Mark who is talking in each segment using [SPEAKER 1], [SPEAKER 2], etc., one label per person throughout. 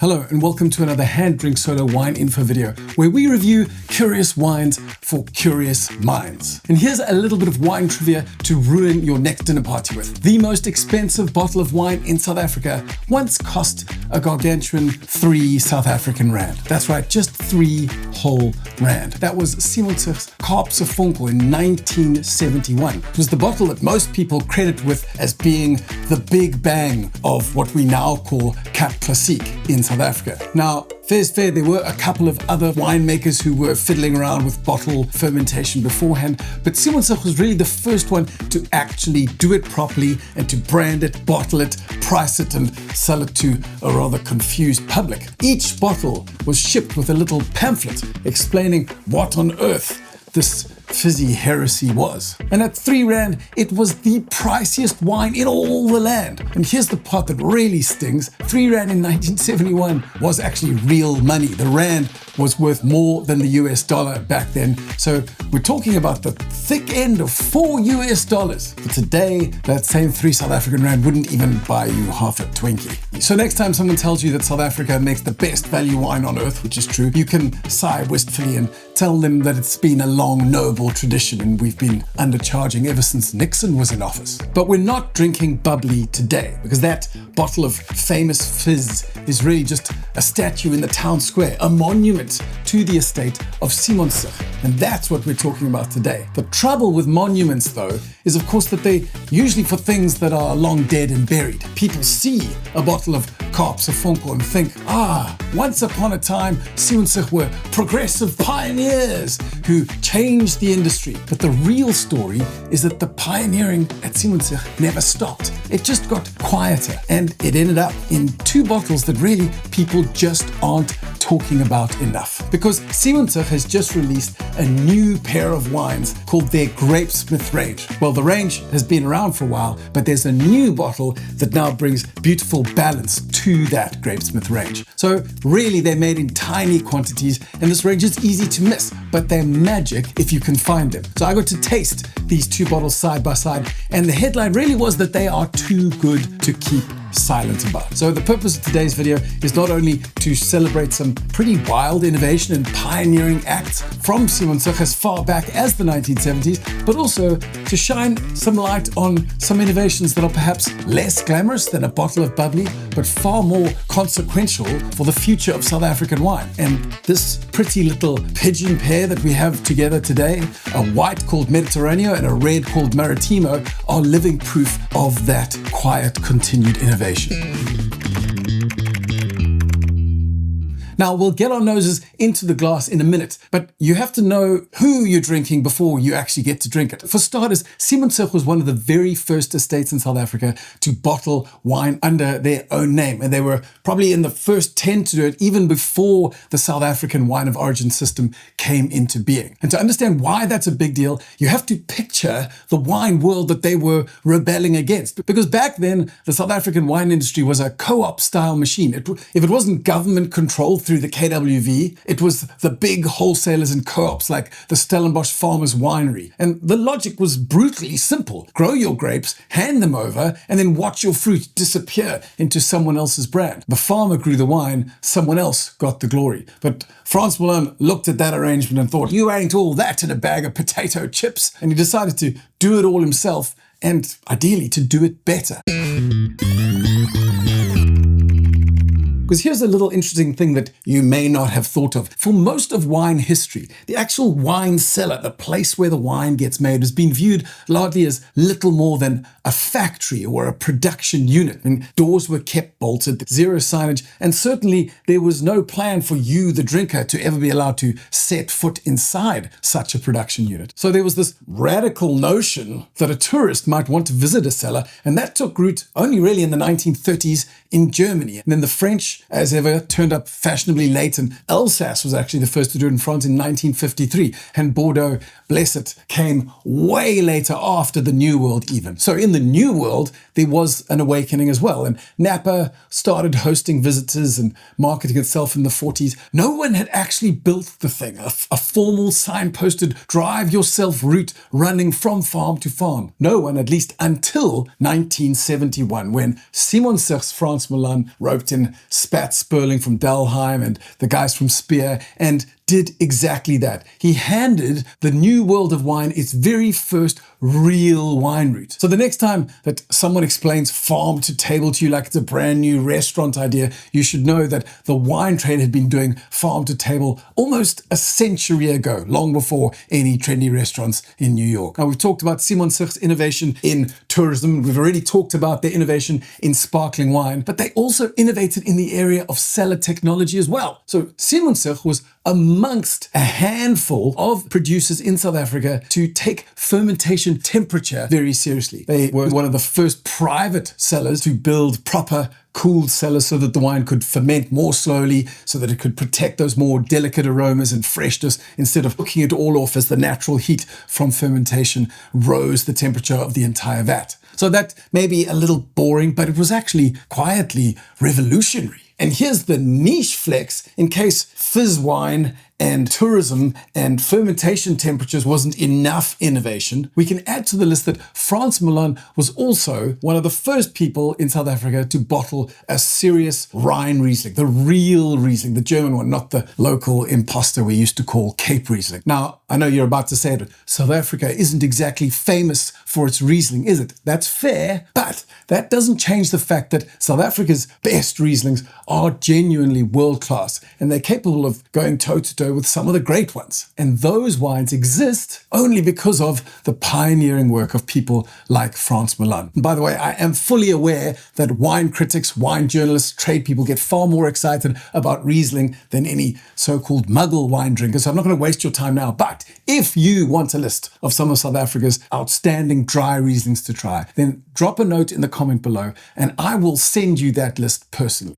[SPEAKER 1] Hello and welcome to another Hand Drink Solo Wine Info video where we review curious wines for curious minds. And here's a little bit of wine trivia to ruin your next dinner party with. The most expensive bottle of wine in South Africa once cost a gargantuan 3 South African rand. That's right, just 3 whole rand. That was Simonsig Kaapse Vonkel in 1971. It was the bottle that most people credit with as being the big bang of what we now call Cap Classique in South Africa. Now, fair's fair, there were a couple of other winemakers who were fiddling around with bottle fermentation beforehand, but Simonsig was really the first one to actually do it properly and to brand it, bottle it, price it, and sell it to a rather confused public. Each bottle was shipped with a little pamphlet explaining what on earth this fizzy heresy was. And at 3 rand, it was the priciest wine in all the land. And here's the part that really stings. 3 rand in 1971 was actually real money. The rand was worth more than the US dollar back then. So we're talking about the thick end of $4. But today, that same 3 South African rand wouldn't even buy you half a Twinkie. So next time someone tells you that South Africa makes the best value wine on earth, which is true, you can sigh wistfully and tell them that it's been a long, noble tradition and we've been undercharging ever since Nixon was in office. But we're not drinking bubbly today because that bottle of famous fizz is really just a statue in the town square, a monument to the estate of Simonsig. And that's what we're talking about today. The trouble with monuments, though, is of course that they're usually for things that are long dead and buried. People see a bottle of Kaapse Vonkel and think, once upon a time, Simonsig were progressive pioneers who changed the industry. But the real story is that the pioneering at Simonsig never stopped. It just got quieter and it ended up in 2 bottles that really people just aren't talking about enough. Because Simonsig has just released a new pair of wines called their Grapesmith range. Well, the range has been around for a while, but there's a new bottle that now brings beautiful balance to that Grapesmith range. So really they're made in tiny quantities and this range is easy to miss, but they're magic if you can find them. So I got to taste these 2 bottles side by side and the headline really was that they are too good to keep silent about. So the purpose of today's video is not only to celebrate some pretty wild innovation and pioneering acts from Simonsig as far back as the 1970s, but also to shine some light on some innovations that are perhaps less glamorous than a bottle of bubbly, but far more consequential for the future of South African wine. And this pretty little pigeon pair that we have together today, a white called Mediterraneo and a red called Maritimo, are living proof of that quiet continued innovation. Now, we'll get our noses into the glass in a minute, but you have to know who you're drinking before you actually get to drink it. For starters, Simonsig was one of the very first estates in South Africa to bottle wine under their own name. And they were probably in the first 10 to do it even before the South African wine of origin system came into being. And to understand why that's a big deal, you have to picture the wine world that they were rebelling against. Because back then, the South African wine industry was a co-op style machine. If it wasn't government controlled through the KWV, it was the big wholesalers and co-ops like the Stellenbosch Farmers Winery. And the logic was brutally simple. Grow your grapes, hand them over, and then watch your fruit disappear into someone else's brand. The farmer grew the wine, someone else got the glory. But Frans Malan looked at that arrangement and thought, you ain't all that in a bag of potato chips. And he decided to do it all himself and ideally to do it better. Because here's a little interesting thing that you may not have thought of. For most of wine history, the actual wine cellar, the place where the wine gets made, has been viewed largely as little more than a factory or a production unit. And doors were kept bolted, 0 signage, and certainly there was no plan for you, the drinker, to ever be allowed to set foot inside such a production unit. So there was this radical notion that a tourist might want to visit a cellar, and that took root only really in the 1930s in Germany. And then the French, as ever, turned up fashionably late, and Alsace was actually the first to do it in France in 1953, and Bordeaux, bless it, came way later after the New World even. So in the New World, there was an awakening as well, and Napa started hosting visitors and marketing itself in the 40s. No one had actually built the thing, a formal signposted drive yourself route running from farm to farm. No one, at least until 1971, when Simonsig's Frans Malan roped in expat Sperling from Delheim and the guys from Speer, and did exactly that. He handed the new world of wine its very first real wine route. So the next time that someone explains farm to table to you like it's a brand new restaurant idea, you should know that the wine trade had been doing farm to table almost a century ago, long before any trendy restaurants in New York. Now, we've talked about Simonsig's innovation in tourism. We've already talked about their innovation in sparkling wine, but they also innovated in the area of cellar technology as well. So Simonsig was amongst a handful of producers in South Africa to take fermentation temperature very seriously. They were one of the first private cellars to build proper cooled cellars so that the wine could ferment more slowly, so that it could protect those more delicate aromas and freshness instead of cooking it all off as the natural heat from fermentation rose the temperature of the entire vat. So that may be a little boring, but it was actually quietly revolutionary. And here's the niche flex in case fizz wine and tourism and fermentation temperatures wasn't enough innovation. We can add to the list that Frans Malan was also one of the first people in South Africa to bottle a serious Rhine Riesling, the real Riesling, the German one, not the local imposter we used to call Cape Riesling. Now, I know you're about to say that South Africa isn't exactly famous for its Riesling, is it? That's fair, but that doesn't change the fact that South Africa's best Rieslings are genuinely world-class, and they're capable of going toe-to-toe with some of the great ones. And those wines exist only because of the pioneering work of people like Frans Malan. And by the way, I am fully aware that wine critics, wine journalists, trade people get far more excited about Riesling than any so-called muggle wine drinkers. So I'm not going to waste your time now, but if you want a list of some of South Africa's outstanding dry Rieslings to try, then drop a note in the comment below and I will send you that list personally.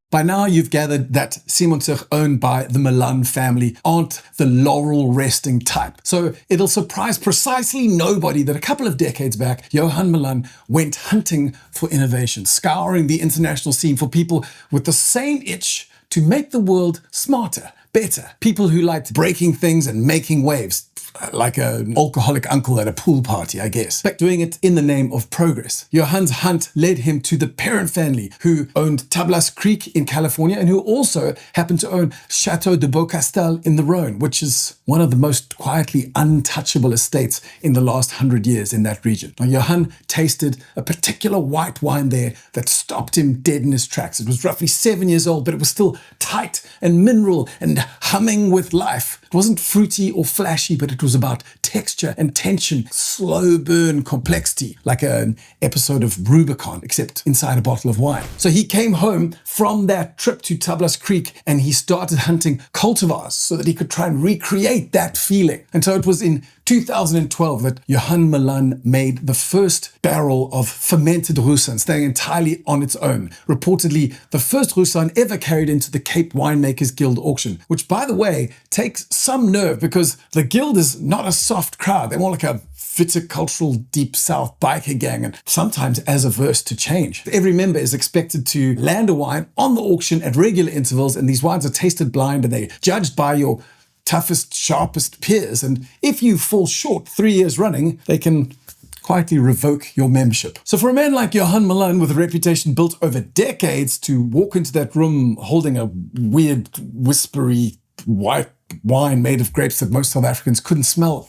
[SPEAKER 1] By now, you've gathered that Simonsig, owned by the Malan family, aren't the laurel-resting type. So it'll surprise precisely nobody that a couple of decades back, Johan Malan went hunting for innovation, scouring the international scene for people with the same itch to make the world smarter, better. People who liked breaking things and making waves, like an alcoholic uncle at a pool party, I guess, but doing it in the name of progress. Johan's hunt led him to the parent family who owned Tablas Creek in California and who also happened to own Chateau de Beaucastel in the Rhône, which is one of the most quietly untouchable estates in the last 100 years in that region. Now, Johan tasted a particular white wine there that stopped him dead in his tracks. It was roughly 7 years old, but it was still tight and mineral and humming with life. It wasn't fruity or flashy, but it was about texture and tension, slow burn complexity, like an episode of Rubicon, except inside a bottle of wine. So he came home from that trip to Tablas Creek and he started hunting cultivars so that he could try and recreate that feeling. And so it was in 2012 that Johan Malan made the first barrel of fermented Roussanne, staying entirely on its own. Reportedly, the first Roussanne ever carried into the Cape Winemakers Guild auction, which, by the way, takes some nerve because the Guild is not a soft crowd. They're more like a viticultural deep south biker gang and sometimes as averse to change. Every member is expected to land a wine on the auction at regular intervals, and these wines are tasted blind and they're judged by your toughest, sharpest peers. And if you fall short 3 years running, they can quietly revoke your membership. So for a man like Johan Malan, with a reputation built over decades, to walk into that room holding a weird, whispery white wine made of grapes that most South Africans couldn't smell,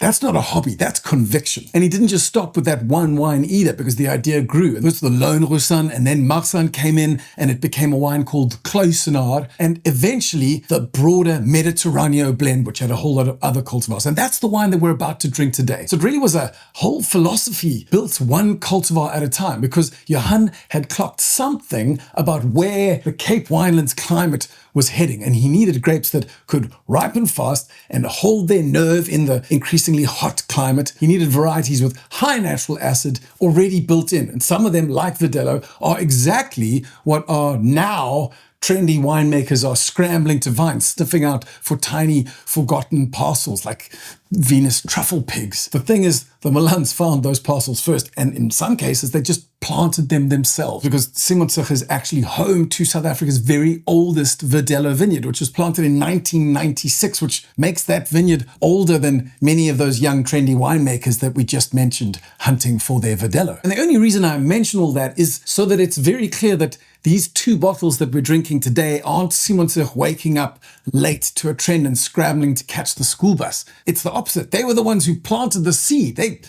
[SPEAKER 1] that's not a hobby, that's conviction. And he didn't just stop with that one wine either, because the idea grew. It was the lone Roussanne, and then Marsanne came in, and it became a wine called Kluisenaar, and eventually the broader Mediterraneo blend, which had a whole lot of other cultivars. And that's the wine that we're about to drink today. So it really was a whole philosophy built one cultivar at a time, because Johan had clocked something about where the Cape Winelands climate was heading, and he needed grapes that could ripen fast and hold their nerve in the increasingly hot climate. He needed varieties with high natural acid already built in, and some of them, like Verdelho, are exactly what are now trendy winemakers are scrambling to vine, sniffing out for tiny, forgotten parcels like Venus truffle pigs. The thing is, the Malans found those parcels first, and in some cases, they just planted them themselves, because Simonsig is actually home to South Africa's very oldest Verdelho vineyard, which was planted in 1996, which makes that vineyard older than many of those young trendy winemakers that we just mentioned hunting for their Verdelho. And the only reason I mention all that is so that it's very clear that these 2 bottles that we're drinking today aren't Simonsig waking up late to a trend and scrambling to catch the school bus. It's the opposite. They were the ones who planted the seed. They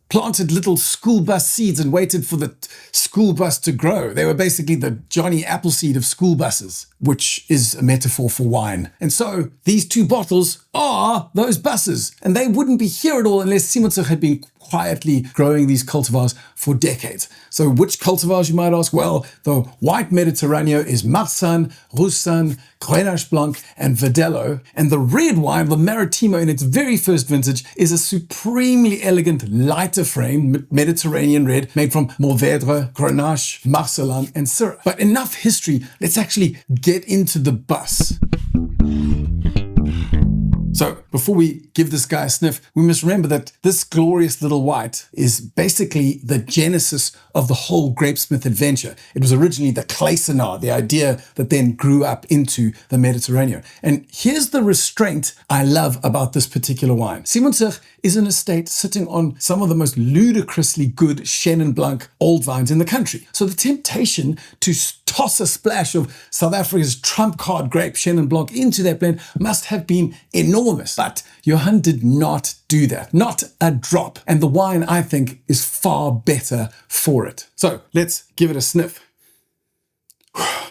[SPEAKER 1] planted little school bus seeds and waited for the school bus to grow. They were basically the Johnny Appleseed of school buses, which is a metaphor for wine. And so these 2 bottles are those buses, and they wouldn't be here at all unless Simonsig had been quietly growing these cultivars for decades. So which cultivars, you might ask? Well, the white Mediterraneo is Marsanne, Roussanne, Grenache Blanc, and Verdelho. And the red wine, the Maritimo, in its very first vintage, is a supremely elegant, lighter frame, Mediterranean red, made from Mourvèdre, Grenache, Marselan, and Syrah. But enough history, let's actually get into the bus. So before we give this guy a sniff, we must remember that this glorious little white is basically the genesis of the whole Grapesmith adventure. It was originally the Claysonar, the idea that then grew up into the Mediterraneo. And here's the restraint I love about this particular wine. Simonsig is an estate sitting on some of the most ludicrously good Chenin Blanc old vines in the country. So the temptation to toss a splash of South Africa's trump card grape Chenin Blanc into that blend must have been enormous. But Johan did not do that. Not a drop. And the wine, I think, is far better for it. So let's give it a sniff.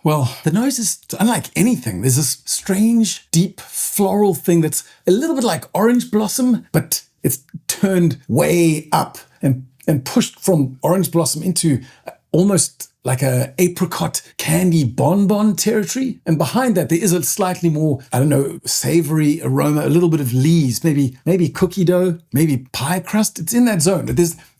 [SPEAKER 1] Well, the nose is unlike anything. There's this strange, deep, floral thing that's a little bit like orange blossom, but it's turned way up and pushed from orange blossom into almost like a apricot candy bonbon territory. And behind that, there is a slightly more, savory aroma, a little bit of lees, maybe cookie dough, maybe pie crust. It's in that zone.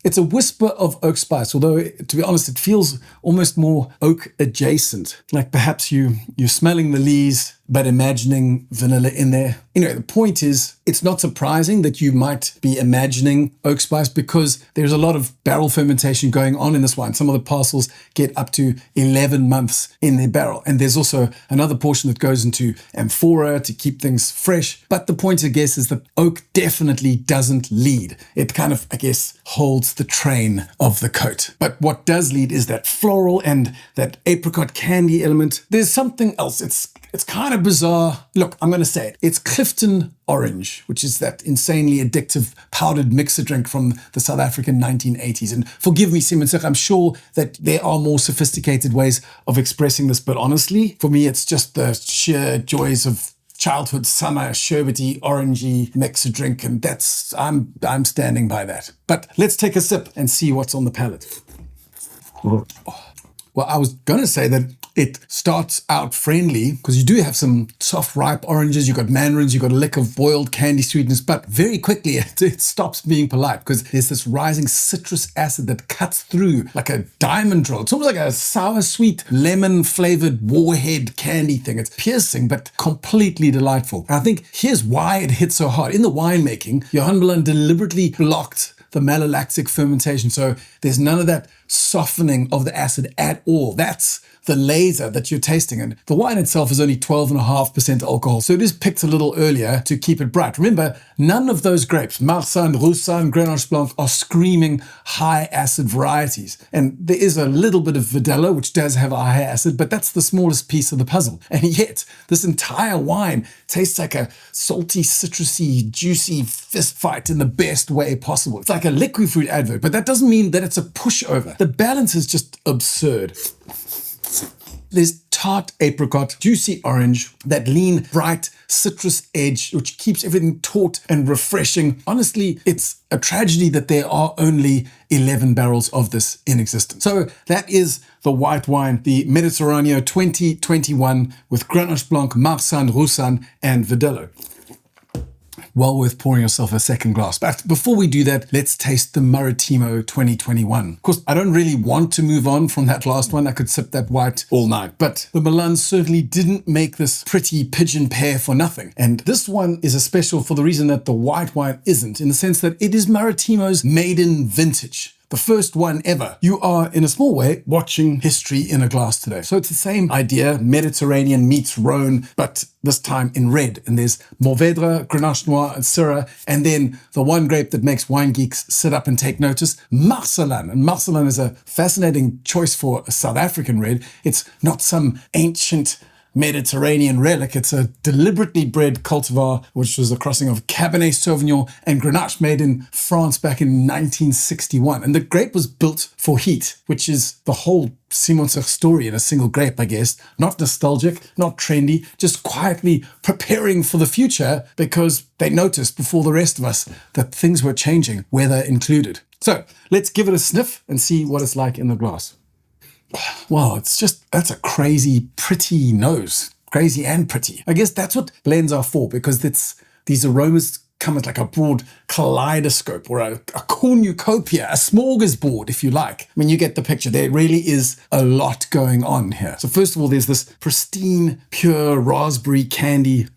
[SPEAKER 1] It's a whisper of oak spice, although, to be honest, it feels almost more oak adjacent. Like perhaps you're smelling the lees, but imagining vanilla in there. Anyway, the point is, it's not surprising that you might be imagining oak spice because there's a lot of barrel fermentation going on in this wine. Some of the parcels get up to 11 months in their barrel. And there's also another portion that goes into amphora to keep things fresh. But the point, I guess, is that oak definitely doesn't lead. It kind of, holds the train of the coat. But what does lead is that floral and that apricot candy element. There's something else. It's kind of bizarre. Look, I'm going to say it. It's Clifton Orange, which is that insanely addictive powdered mixer drink from the South African 1980s. And forgive me, Simonsig, I'm sure that there are more sophisticated ways of expressing this, but honestly, for me, it's just the sheer joys of childhood summer sherbety orangey mixer drink, and I'm standing by that. But let's take a sip and see what's on the palate. Well, I was going to say that it starts out friendly because you do have some soft, ripe oranges. You've got mandarins, you've got a lick of boiled candy sweetness, but very quickly it stops being polite because there's this rising citrus acid that cuts through like a diamond drill. It's almost like a sour, sweet, lemon-flavored warhead candy thing. It's piercing, but completely delightful. And I think here's why it hits so hard. In the winemaking, Johan Malan deliberately blocked the malolactic fermentation. So there's none of that softening of the acid at all. That's the laser that you're tasting. And the wine itself is only 12.5% alcohol. So it is picked a little earlier to keep it bright. Remember, none of those grapes, Marsanne, Roussanne, Grenache Blanc, are screaming high acid varieties. And there is a little bit of Verdelho, which does have a high acid, but that's the smallest piece of the puzzle. And yet, this entire wine tastes like a salty, citrusy, juicy fist fight in the best way possible. It's like a liquid fruit advert, but that doesn't mean that it's a pushover. The balance is just absurd. There's tart apricot, juicy orange, that lean, bright citrus edge, which keeps everything taut and refreshing. Honestly, it's a tragedy that there are only 11 barrels of this in existence. So that is the white wine, the Mediterraneo 2021 with Grenache Blanc, Marsanne, Roussanne, and Verdelho. well worth pouring yourself a second glass. But before we do that, let's taste the Maritimo 2021. Of course, I don't really want to move on from that last one. I could sip that white all night. But the Malan certainly didn't make this pretty pigeon pear for nothing. And this one is a special for the reason that the white wine isn't, in the sense that it is Maritimo's maiden vintage. The first one ever. You are, in a small way, watching history in a glass today. So it's the same idea, Mediterranean meets Rhône, but this time in red. And there's Mourvèdre, Grenache Noir, and Syrah. And then the one grape that makes wine geeks sit up and take notice, Marselan. And Marselan is a fascinating choice for a South African red. It's not some ancient Mediterranean relic. It's a deliberately bred cultivar, which was a crossing of Cabernet Sauvignon and Grenache made in France back in 1961. And the grape was built for heat, which is the whole Simonsig story in a single grape, I guess. Not nostalgic, not trendy, just quietly preparing for the future because they noticed before the rest of us that things were changing, weather included. So let's give it a sniff and see what it's like in the glass. Wow, that's a crazy, pretty nose. Crazy and pretty. I guess that's what blends are for, because these aromas come as like a broad kaleidoscope or a cornucopia, a smorgasbord, if you like. I mean, you get the picture. There really is a lot going on here. So first of all, there's this pristine, pure raspberry candy.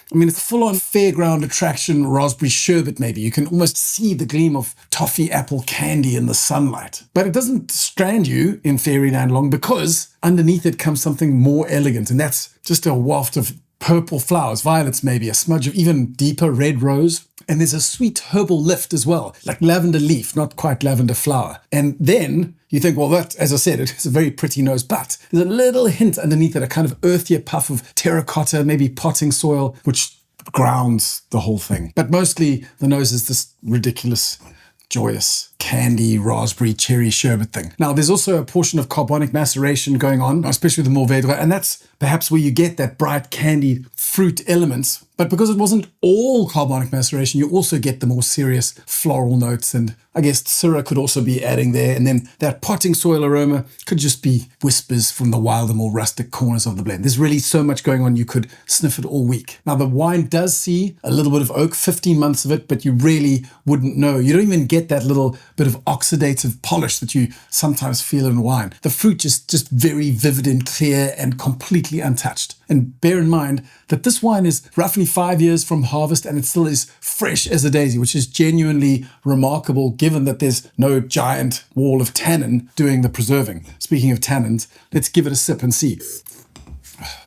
[SPEAKER 1] I mean, it's full-on fairground attraction, raspberry sherbet maybe. You can almost see the gleam of toffee apple candy in the sunlight. But it doesn't strand you in fairyland long, because underneath it comes something more elegant, and that's just a waft of purple flowers, violets maybe, a smudge of even deeper red rose. And there's a sweet herbal lift as well, like lavender leaf, not quite lavender flower. And then you think, well, that, as I said, it's a very pretty nose, but there's a little hint underneath it, a kind of earthier puff of terracotta, maybe potting soil, which grounds the whole thing. But mostly the nose is this ridiculous, joyous candy, raspberry, cherry sherbet thing. Now, there's also a portion of carbonic maceration going on, especially with the Mourvèdre, and that's perhaps where you get that bright candy fruit elements. But because it wasn't all carbonic maceration, you also get the more serious floral notes, and I guess Syrah could also be adding there. And then that potting soil aroma could just be whispers from the wilder, more rustic corners of the blend. There's really so much going on, you could sniff it all week. Now, the wine does see a little bit of oak, 15 months of it, but you really wouldn't know. You don't even get that little bit of oxidative polish that you sometimes feel in wine. The fruit is just very vivid and clear and completely untouched. And bear in mind that this wine is roughly 5 years from harvest, and it still is fresh as a daisy, which is genuinely remarkable given that there's no giant wall of tannin doing the preserving. Speaking of tannins, let's give it a sip and see.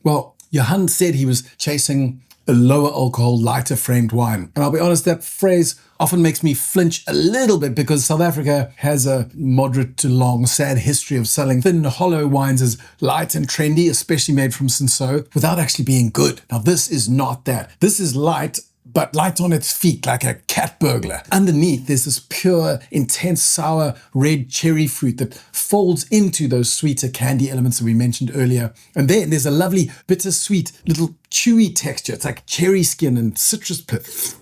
[SPEAKER 1] Well, Johan said he was chasing a lower alcohol, lighter framed wine. And I'll be honest, that phrase often makes me flinch a little bit, because South Africa has a moderate to long, sad history of selling thin, hollow wines as light and trendy, especially made from Cinsault, without actually being good. Now, this is not that. This is light, but light on its feet, like a cat burglar. Underneath, there's this pure, intense, sour, red cherry fruit that folds into those sweeter candy elements that we mentioned earlier. And then there's a lovely, bittersweet, little chewy texture. It's like cherry skin and citrus pith.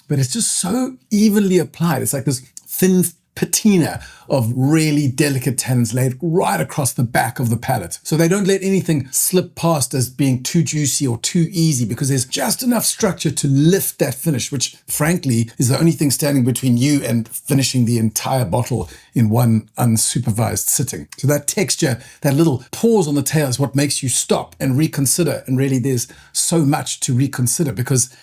[SPEAKER 1] But it's just so evenly applied. It's like this thin patina of really delicate tannins laid right across the back of the palate. So they don't let anything slip past as being too juicy or too easy, because there's just enough structure to lift that finish, which frankly is the only thing standing between you and finishing the entire bottle in one unsupervised sitting. So that texture, that little pause on the tail, is what makes you stop and reconsider. And really there's so much to reconsider, because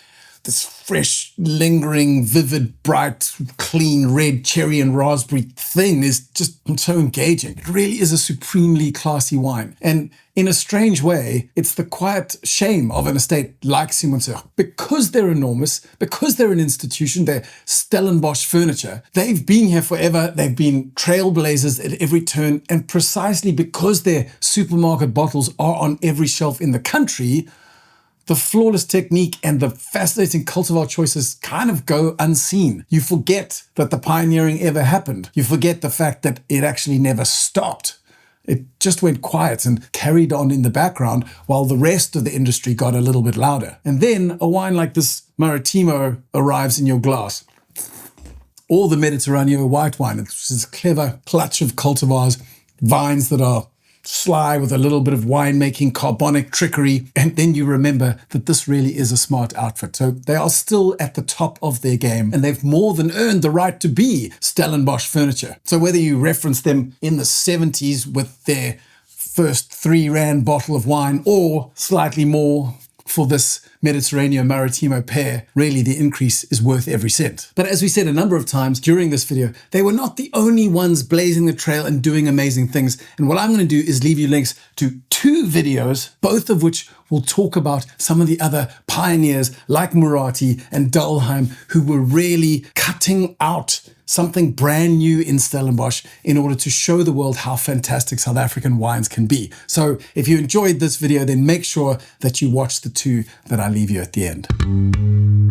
[SPEAKER 1] this fresh, lingering, vivid, bright, clean red cherry and raspberry thing is just so engaging. It really is a supremely classy wine. And in a strange way, it's the quiet shame of an estate like Simonsig. Because they're enormous, because they're an institution, they're Stellenbosch furniture, they've been here forever, they've been trailblazers at every turn, and precisely because their supermarket bottles are on every shelf in the country, the flawless technique and the fascinating cultivar choices kind of go unseen. You forget that the pioneering ever happened. You forget the fact that it actually never stopped. It just went quiet and carried on in the background while the rest of the industry got a little bit louder. And then a wine like this Maritimo arrives in your glass. Or the Mediterraneo white wine. It's this clever clutch of cultivars, vines that are sly with a little bit of winemaking, carbonic trickery, and then you remember that this really is a smart outfit. So they are still at the top of their game, and they've more than earned the right to be Stellenbosch furniture. So whether you reference them in the 70s with their first R3 bottle of wine or slightly more for this Mediterraneo Maritimo pair, really the increase is worth every cent. But as we said a number of times during this video, they were not the only ones blazing the trail and doing amazing things. And what I'm going to do is leave you links to 2 videos, both of which will talk about some of the other pioneers like Murati and Dalheim, who were really cutting out something brand new in Stellenbosch in order to show the world how fantastic South African wines can be. So if you enjoyed this video, then make sure that you watch the 2 that I leave you at the end.